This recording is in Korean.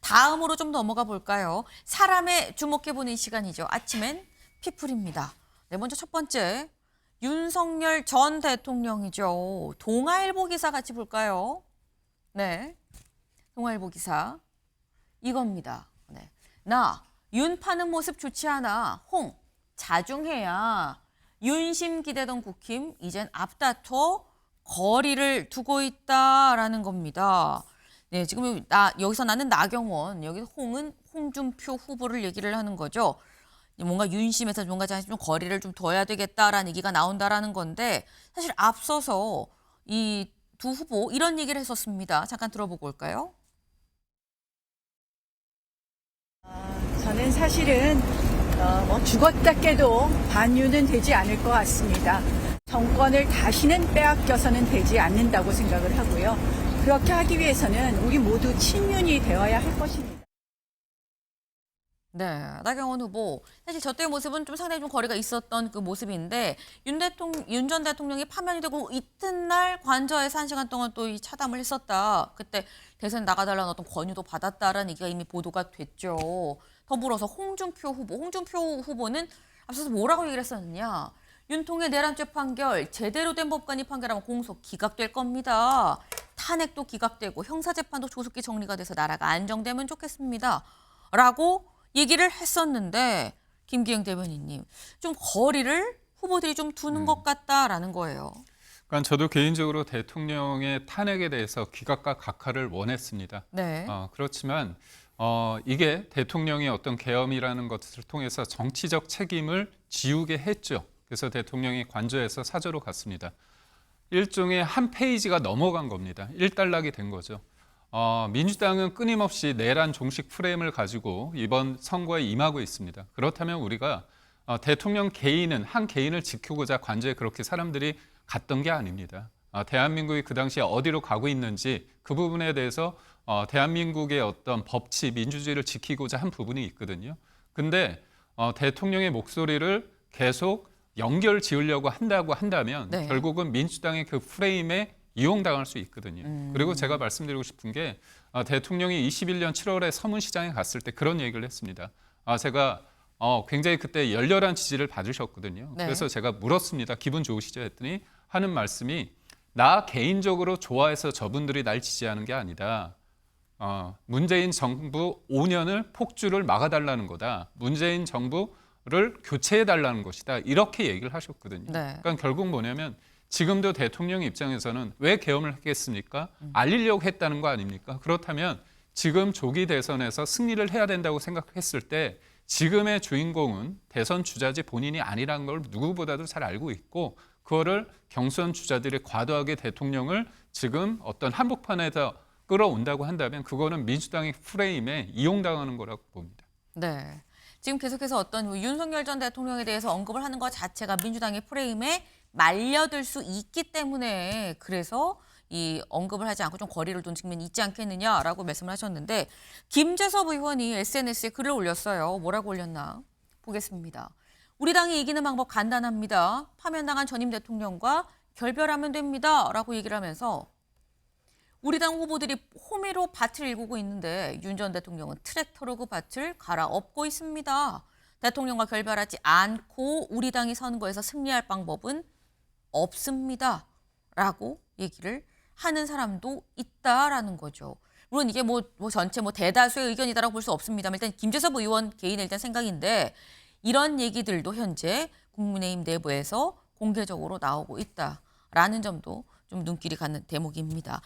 다음으로 좀 넘어가 볼까요? 사람에 주목해보는 시간이죠. 아침엔 피플입니다. 네, 먼저 첫 번째, 윤석열 전 대통령이죠. 동아일보 기사 같이 볼까요? 네, 동아일보 기사 이겁니다. 네. 나 윤 파는 모습 좋지 않아. 홍 자중해야. 윤심 기대던 국힘 이젠 앞다퉈 거리를 두고 있다라는 겁니다. 네, 지금 여기서 나는 나경원, 여기 홍은 홍준표 후보를 얘기를 하는 거죠. 뭔가 윤심에서 뭔가 좀 거리를 좀 둬야 되겠다라는 얘기가 나온다라는 건데 사실 앞서서 이 두 후보 이런 얘기를 했었습니다. 잠깐 들어보고 올까요? 저는 사실은 죽었다 깨도 반유는 되지 않을 것 같습니다. 정권을 다시는 빼앗겨서는 되지 않는다고 생각을 하고요. 그렇게 하기 위해서는 우리 모두 친윤이 되어야 할 것입니다. 네, 나경원 후보 사실 저 때의 모습은 좀 상당히 좀 거리가 있었던 그 모습인데 윤 전 대통령이 파면이 되고 이튿날 관저에서 1시간 동안 또 이 차담을 했었다. 그때 대선 나가달라는 어떤 권유도 받았다라는 얘기가 이미 보도가 됐죠. 더불어서 홍준표 후보는 앞서서 뭐라고 얘기를 했었느냐. 윤통의 내란죄 판결 제대로 된 법관이 판결하면 공소 기각될 겁니다. 탄핵도 기각되고 형사재판도 조속히 정리가 돼서 나라가 안정되면 좋겠습니다. 라고 얘기를 했었는데 김기영 대변인님 좀 거리를 후보들이 좀 두는 것 같다라는 거예요. 그러니까 저도 개인적으로 대통령의 탄핵에 대해서 기각과 각하를 원했습니다. 네. 그렇지만 이게 대통령의 어떤 계엄이라는 것을 통해서 정치적 책임을 지우게 했죠. 그래서 대통령이 관저에서 사저로 갔습니다. 일종의 한 페이지가 넘어간 겁니다. 일단락이 된 거죠. 민주당은 끊임없이 내란 종식 프레임을 가지고 이번 선거에 임하고 있습니다. 그렇다면 우리가 대통령 개인은 한 개인을 지키고자 관저에 그렇게 사람들이 갔던 게 아닙니다. 대한민국이 그 당시에 어디로 가고 있는지 그 부분에 대해서 대한민국의 어떤 법치, 민주주의를 지키고자 한 부분이 있거든요. 근데 대통령의 목소리를 계속 연결 지으려고 한다고 한다면 네. 결국은 민주당의 그 프레임에 이용당할 수 있거든요. 그리고 제가 말씀드리고 싶은 게 대통령이 21년 7월에 서문시장에 갔을 때 그런 얘기를 했습니다. 제가 굉장히 그때 열렬한 지지를 받으셨거든요. 네. 그래서 제가 물었습니다. 기분 좋으시죠? 했더니 하는 말씀이 나 개인적으로 좋아해서 저분들이 날 지지하는 게 아니다. 문재인 정부 5년을 폭주를 막아달라는 거다. 문재인 정부를 교체해달라는 것이다. 이렇게 얘기를 하셨거든요. 네. 그러니까 결국 뭐냐면 지금도 대통령 입장에서는 왜 계엄을 하겠습니까? 알리려고 했다는 거 아닙니까? 그렇다면 지금 조기 대선에서 승리를 해야 된다고 생각했을 때 지금의 주인공은 대선 주자지 본인이 아니라는 걸 누구보다도 잘 알고 있고 그거를 경선 주자들이 과도하게 대통령을 지금 어떤 한복판에서 끌어온다고 한다면 그거는 민주당의 프레임에 이용당하는 거라고 봅니다. 네. 지금 계속해서 어떤 윤석열 전 대통령에 대해서 언급을 하는 것 자체가 민주당의 프레임에 말려들 수 있기 때문에 그래서 이 언급을 하지 않고 좀 거리를 둔 측면이 있지 않겠느냐라고 말씀을 하셨는데 김재섭 의원이 SNS에 글을 올렸어요. 뭐라고 올렸나 보겠습니다. 우리 당이 이기는 방법 간단합니다. 파면당한 전임 대통령과 결별하면 됩니다. 라고 얘기를 하면서 우리 당 후보들이 호미로 밭을 일구고 있는데 윤 전 대통령은 트랙터로 그 밭을 갈아엎고 있습니다. 대통령과 결별하지 않고 우리 당이 선거에서 승리할 방법은 없습니다. 라고 얘기를 하는 사람도 있다라는 거죠. 물론 이게 뭐 전체 대다수의 의견이다라고 볼 수 없습니다만 일단 김재섭 의원 개인의 일단 생각인데 이런 얘기들도 현재 국민의힘 내부에서 공개적으로 나오고 있다라는 점도 좀 눈길이 가는 대목입니다.